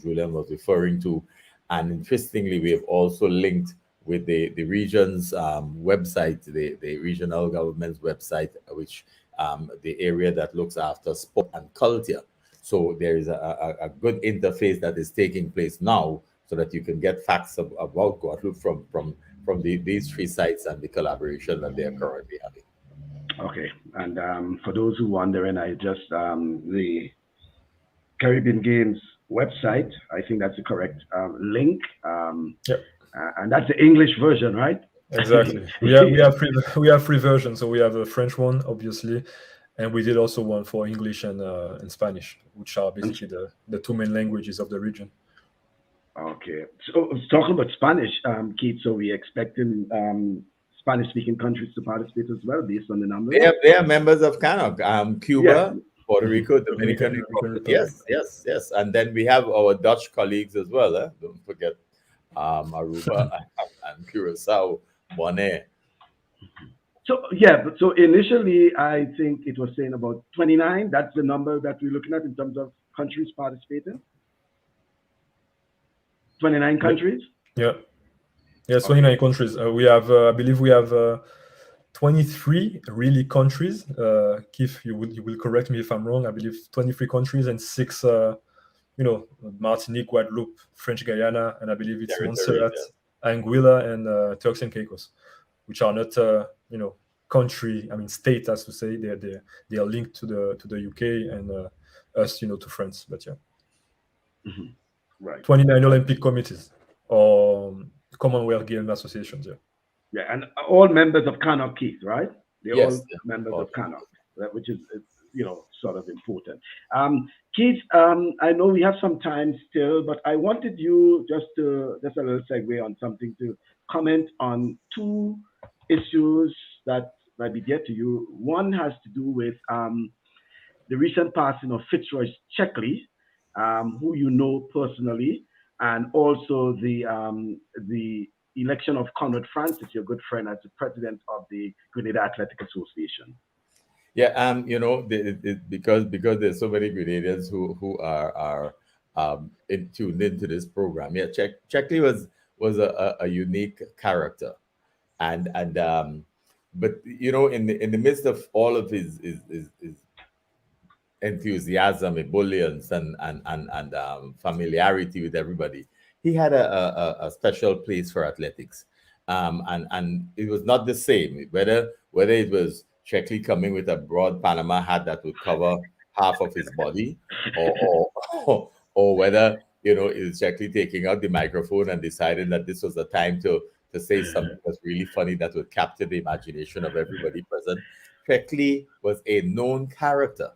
Julien was referring to. And interestingly, we have also linked with the region's website, the regional government's website, which the area that looks after sport and culture. So there is a good interface that is taking place now, so that you can get facts about Guadeloupe from these 3 sites and the collaboration that they are currently having. Okay, and for those who wondering, I just the Caribbean Games website. I think that's the correct link. Yep. And that's the English version, right? Exactly. We have 3 versions. So we have a French one, obviously, and we did also one for English and Spanish, which are basically the 2 main languages of the region. Okay. So talking about Spanish, Keith. So we expecting Spanish-speaking countries to participate as well, based on the numbers. They are members of CANOC. Cuba, Puerto Rico, Dominican Republic. Yes. And then we have our Dutch colleagues as well. Don't forget Aruba and Curacao, Monet. So so initially I think it was saying about 29. That's the number that we're looking at in terms of countries participating. 29 countries. Yeah. Yes, 29 countries. We have, I believe, we have 23 really countries. Keith, you will correct me if I'm wrong. I believe 23 countries and 6, Martinique, Guadeloupe, French Guyana, and I believe it's Montserrat, Anguilla, and Turks and Caicos, which are not, country. I mean, state, as to say. They are linked to the UK and us, to France. But yeah, right. 29 Olympic committees or Commonwealth Games associations. Yeah, and all members of CANOC, Keith, right? They're all members of CANOC, which is sort of important. Keith, I know we have some time still, but I wanted you just a little segue on something, to comment on 2 issues that might be dear to you. One has to do with the recent passing of Fitzroy Checkley, who you know personally, and also the election of Conrad Francis, your good friend, as the president of the Grenada Athletic Association. Yeah, because there's so many Grenadians who are tuned into this program. Yeah, Checkley was a unique character, and but in the midst of all of his enthusiasm, ebullience, and familiarity with everybody, he had a special place for athletics, and it was not the same whether it was Checkley coming with a broad Panama hat that would cover half of his body, or whether it was Checkley taking out the microphone and deciding that this was the time to say something that's really funny that would capture the imagination of everybody present. Checkley was a known character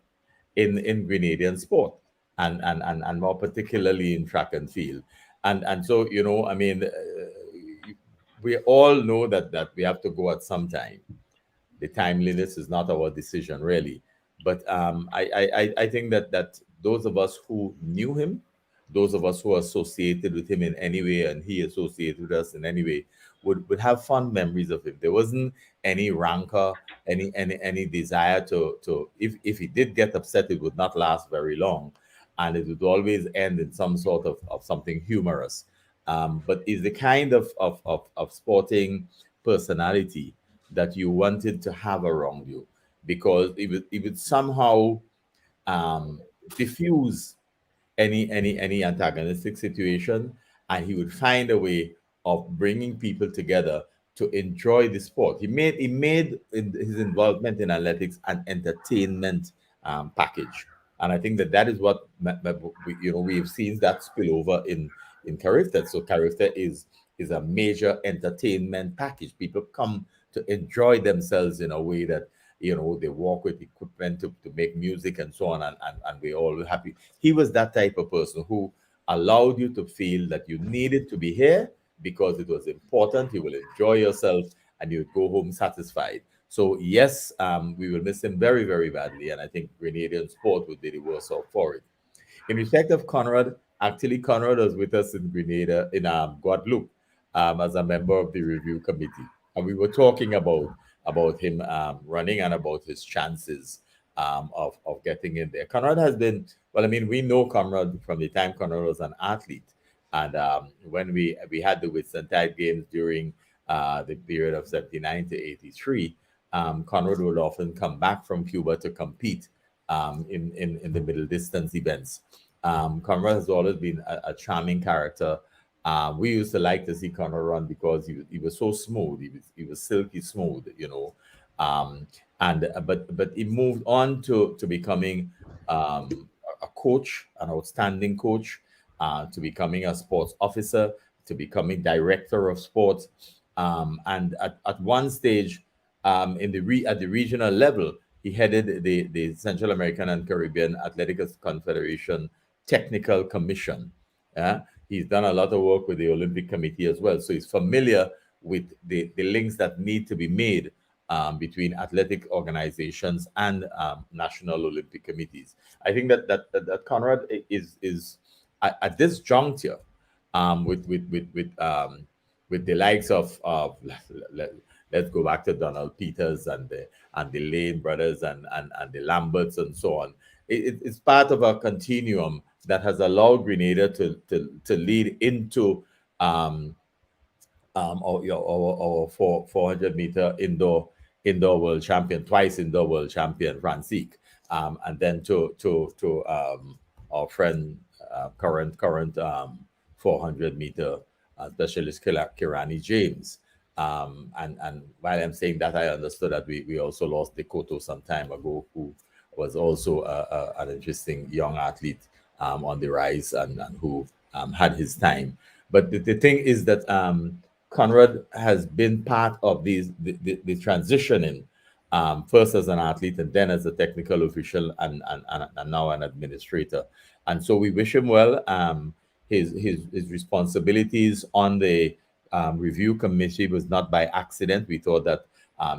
in Grenadian sport, and more particularly in track and field. And so, we all know that we have to go at some time. The timeliness is not our decision, really. But I think that those of us who knew him, those of us who are associated with him in any way, and he associated with us in any way, would have fond memories of him. There wasn't any rancor, any desire to if he did get upset, it would not last very long, and it would always end in some sort of something humorous. But is the kind of sporting personality that you wanted to have around you, because it would somehow diffuse any antagonistic situation, and he would find a way of bringing people together to enjoy the sport. He made his involvement in athletics an entertainment package, and I think that is what we've seen that spill over in Carifta. So Carifta is a major entertainment package. People come to enjoy themselves in a way that they walk with equipment to make music and so on, and we're all happy. He was that type of person who allowed you to feel that you needed to be here because it was important. You will enjoy yourself and you go home satisfied. So yes, we will miss him very, very badly, and I think Grenadian sport would be the worse off for it. In respect of Conrad, actually Conrad was with us in Grenada, in Guadeloupe, as a member of the review committee, and we were talking about him running and about his chances of getting in there. Conrad has been, well, I mean, we know Conrad from the time Conrad was an athlete. And when we had the Whitsuntide Games during the period of 79 to 83, Conrad would often come back from Cuba to compete in the middle distance events. Conrad has always been a charming character. We used to like to see Conor run because he was so smooth. He was silky smooth, and but he moved on to becoming a coach, an outstanding coach, to becoming a sports officer, to becoming director of sports, and at one stage, at the regional level, he headed the Central American and Caribbean Athletics Confederation Technical Commission. Yeah, he's done a lot of work with the Olympic Committee as well, so he's familiar with the links that need to be made between athletic organizations and national Olympic committees. I think that Conrad is at this juncture, with the likes of let's go back to Donald Peters and the Lane brothers and the Lamberts and so on. It's part of a continuum that has allowed Grenada to lead into our 400-meter indoor world champion, twice indoor world champion Francique, and then to our friend current 400-meter specialist Kirani James. And while I'm saying that, I understood that we also lost Dekoto some time ago, who was also an interesting young athlete on the rise, and who had his time. But the thing is that Conrad has been part of the transitioning, first as an athlete and then as a technical official, and now an administrator. And so we wish him well. His responsibilities on the review committee was not by accident. We thought that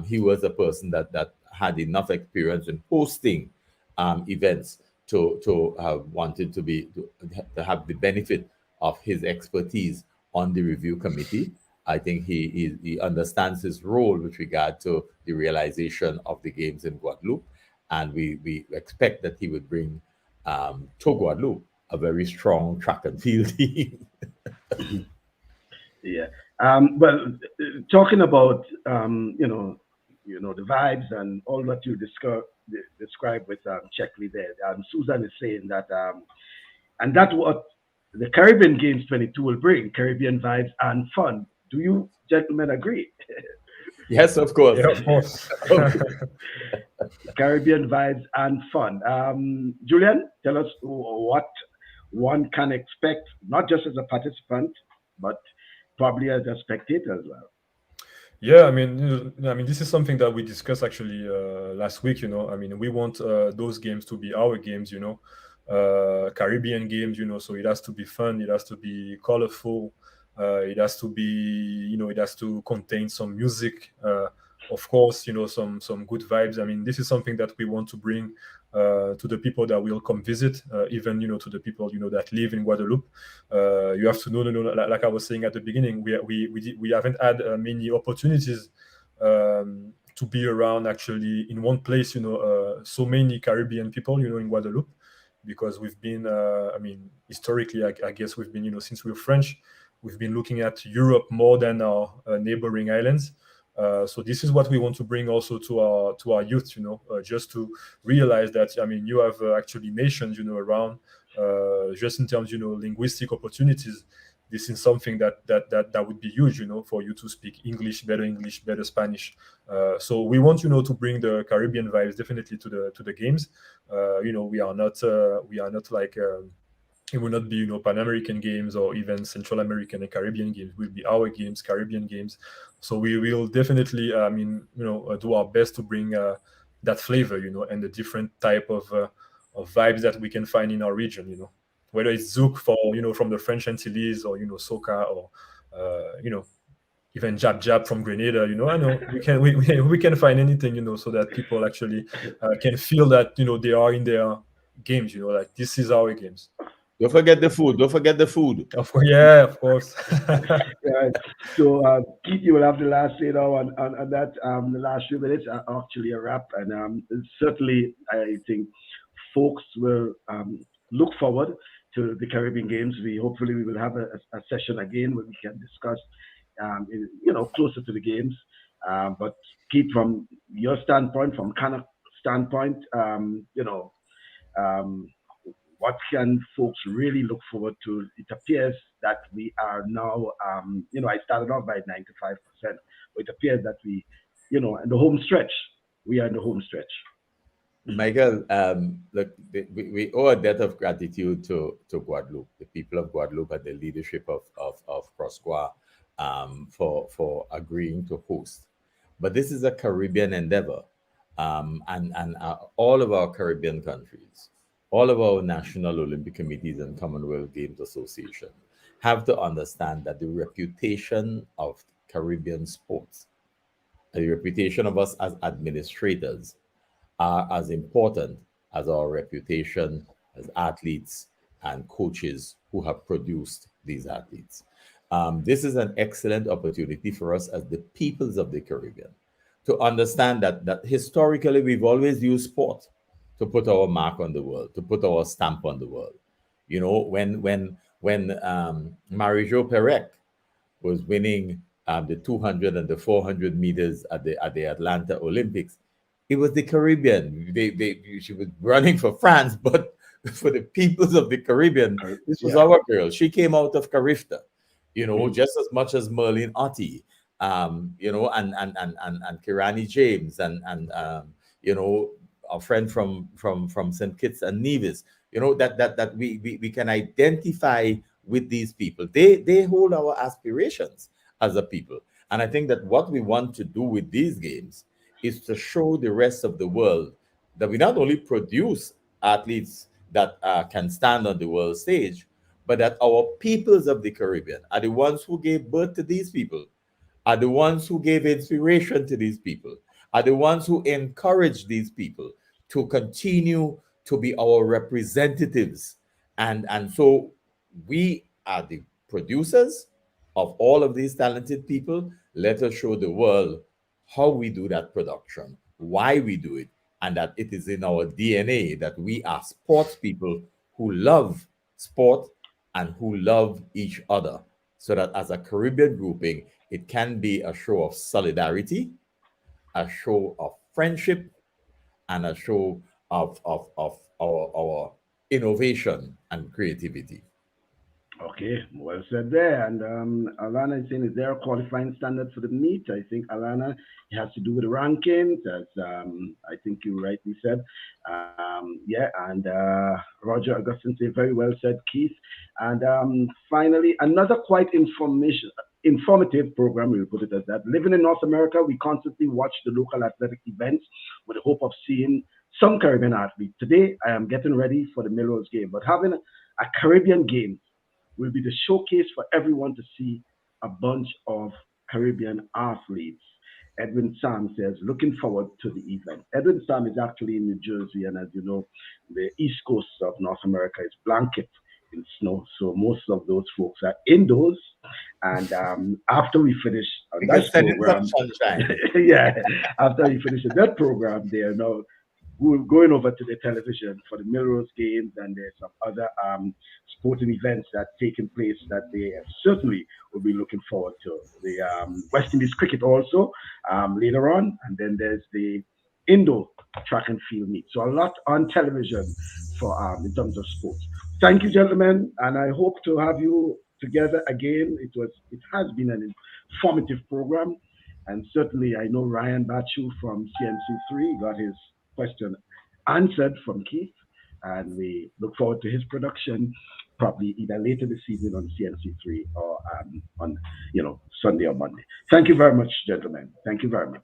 he was a person that had enough experience in hosting events to have wanted to have the benefit of his expertise on the review committee. I think he understands his role with regard to the realization of the games in Guadeloupe, and we expect that he would bring to Guadeloupe a very strong track and field team. Yeah. Well, talking about the vibes and all what you described with Checkley there. Susan is saying that, and that's what the Caribbean Games 22 will bring: Caribbean vibes and fun. Do you gentlemen agree? Yes, of course. Yeah, of course. Caribbean vibes and fun. Julien, tell us what one can expect, not just as a participant, but probably as a spectator as well. Yeah, I mean, this is something that we discussed actually last week. I mean, we want those games to be our games. Caribbean games. So it has to be fun. It has to be colorful. It has to be, it has to contain some music of course, some good vibes. I mean, this is something that we want to bring to the people that will come visit, even to the people that live in Guadeloupe. You have to know, like I was saying at the beginning, we haven't had many opportunities to be around actually in one place. So many Caribbean people, in Guadeloupe, because we've been, historically, I guess we've been, since we're French, we've been looking at Europe more than our neighboring islands. So this is what we want to bring also to our youth, just to realize that, you have actually nations, around, just in terms, linguistic opportunities. This is something that would be huge, for you to speak English, better Spanish. So we want, to bring the Caribbean vibes definitely to the games. We are not like. It will not be, Pan American games or even Central American and Caribbean games. It will be our games, Caribbean games. So we will definitely, do our best to bring that flavor, and the different type of vibes that we can find in our region. Whether it's Zouk for, from the French Antilles, or Soca, or even Jab from Grenada. I know we can find anything, so that people actually can feel that they are in their games. Like this is our games. Don't forget the food. Don't forget the food. Yeah, of course. Right. So, Keith, you will have the last say now on that. The last few minutes are actually a wrap, and certainly I think folks will look forward to the Caribbean Games. Hopefully we will have a session again where we can discuss, closer to the games. But Keith, from your standpoint, from CANOC standpoint, um, what can folks really look forward to? It appears that we are now, I started off by 95%, but it appears that in the home stretch, we are in the home stretch. Michael, look, we owe a debt of gratitude to Guadeloupe, the people of Guadeloupe, and the leadership of Prosqua, for agreeing to host. But this is a Caribbean endeavor, and all of our Caribbean countries, all of our national Olympic committees and Commonwealth Games Association have to understand that the reputation of Caribbean sports, the reputation of us as administrators, are as important as our reputation as athletes and coaches who have produced these athletes. This is an excellent opportunity for us as the peoples of the Caribbean to understand that historically we've always used sport to put our mark on the world, to put our stamp on the world. When Marie-Jo Perec was winning the 200 and the 400 meters at the Atlanta Olympics, it was the Caribbean. She was running for France, but for the peoples of the Caribbean, this was our girl. She came out of Carifta, just as much as Merlin Otti, and Kirani James, and our friend from St. Kitts and Nevis. That we can identify with these people. They hold our aspirations as a people, and I think that what we want to do with these games is to show the rest of the world that we not only produce athletes that can stand on the world stage, but that our peoples of the Caribbean are the ones who gave birth to these people, are the ones who gave inspiration to these people, are the ones who encourage these people to continue to be our representatives. And so we are the producers of all of these talented people. Let us show the world how we do that production, why we do it, and that it is in our DNA that we are sports people who love sport and who love each other. So that as a Caribbean grouping, it can be a show of solidarity, a show of friendship, and a show of our innovation and creativity. Okay, well said there. And Alana is saying, is there a qualifying standard for the meet? I think, Alana, it has to do with the rankings, as I think you rightly said. And Roger Augustine said, very well said, Keith. And finally, another quite informative program, we'll put it as that. Living in North America, we constantly watch the local athletic events with the hope of seeing some Caribbean athletes. Today, I am getting ready for the Melrose game, but having a Caribbean game will be the showcase for everyone to see a bunch of Caribbean athletes. Edwin Sam says, looking forward to the event. Edwin Sam is actually in New Jersey, and as you know, the east coast of North America is blanket in snow. So most of those folks are indoors. And after we finish that program, after we finish that program, they are now going over to the television for the Melrose games, and there's some other sporting events that taking place that they certainly will be looking forward to. The West Indies cricket also later on, and then there's the indoor track and field meet. So a lot on television for in terms of sports. Thank you, gentlemen, and I hope to have you together again. It has been an informative program, and certainly I know Ryan Bachu from CNC3 got his question answered from Keith, and we look forward to his production probably either later this evening on CNC3 or on Sunday or Monday. Thank you very much, gentlemen. Thank you very much.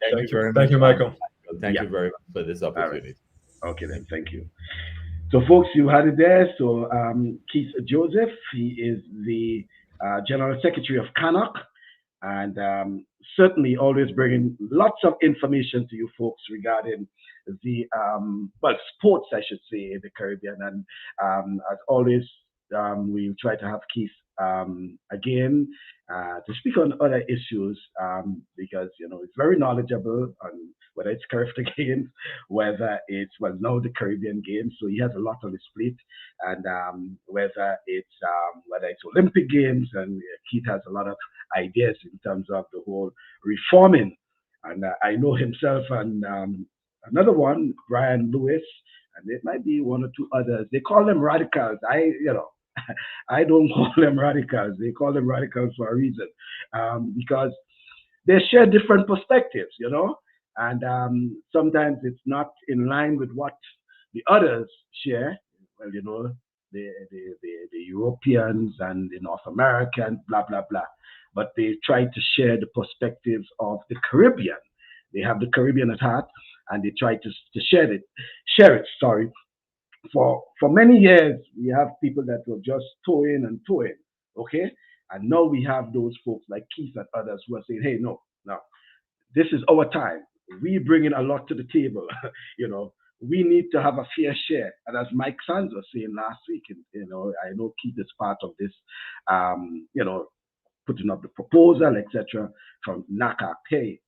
Thank you, Michael. Thank you very much for this opportunity. Right. Okay then, thank you. So folks, you had it there. So Keith Joseph, he is the General Secretary of CANOC, and certainly always bringing lots of information to you folks regarding the sports, I should say, in the Caribbean. And as always, we try to have Keith again to speak on other issues because it's very knowledgeable on whether it's Caribbean games, whether it's now the Caribbean games. So he has a lot on his plate, and whether it's Olympic games, and Keith has a lot of ideas in terms of the whole reforming. And I know himself and another one, Brian Lewis, and it might be one or two others. They call them radicals. I don't call them radicals. They call them radicals for a reason, because they share different perspectives, and sometimes it's not in line with what the others share. Well, the Europeans and the North Americans, blah, blah, blah. But they try to share the perspectives of the Caribbean. They have the Caribbean at heart, and they try to share it. For many years, we have people that were just towing, okay? And now we have those folks like Keith and others who are saying, hey, no, this is our time. We bring in a lot to the table. We need to have a fair share. And as Mike Sands was saying last week, I know Keith is part of this, putting up the proposal, etc., from NACAC. Hey,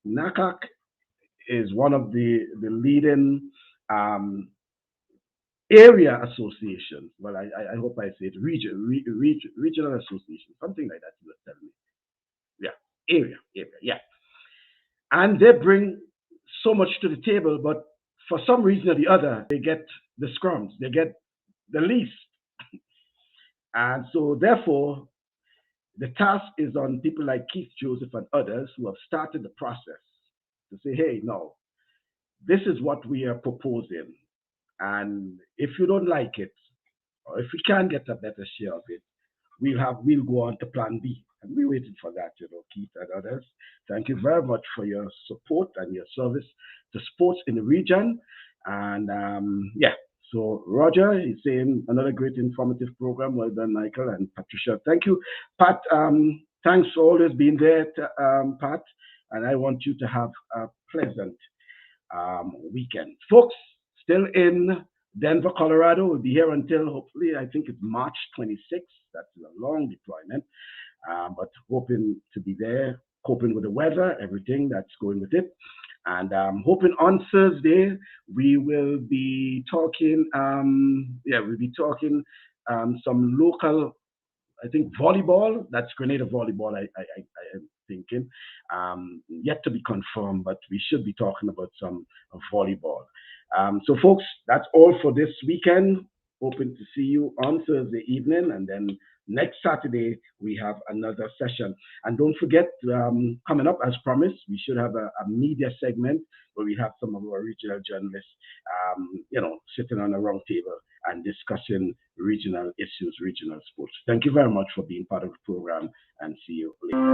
NACAC is one of the leading area associations. Well, I hope I say it, regional association, something like that. You were telling me. Yeah, area, yeah. And they bring so much to the table, but for some reason or the other, they get the scrums, they get the least. And so therefore, the task is on people like Keith Joseph and others who have started the process to say, hey, no, this is what we are proposing. And if you don't like it, or if we can get a better share of it, we'll go on to plan B. And we're waiting for that, Keith and others. Thank you very much for your support and your service to sports in the region. And so Roger is saying another great informative program. Well done, Michael and Patricia. Thank you, Pat. Thanks for always being there, Pat. And I want you to have a pleasant weekend. Folks, still in Denver, Colorado. We'll be here until hopefully, I think it's March 26th. That's a long deployment. But hoping to be there, coping with the weather, everything that's going with it. And hoping on Thursday, we will be talking, some local, I think, volleyball. That's Grenada volleyball, I am thinking. Yet to be confirmed, but we should be talking about some volleyball. So folks, that's all for this weekend. Hoping to see you on Thursday evening, and then next Saturday we have another session. And don't forget, coming up as promised, we should have a media segment where we have some of our regional journalists, sitting on a round table and discussing regional issues, regional sports. Thank you very much for being part of the program, and see you later.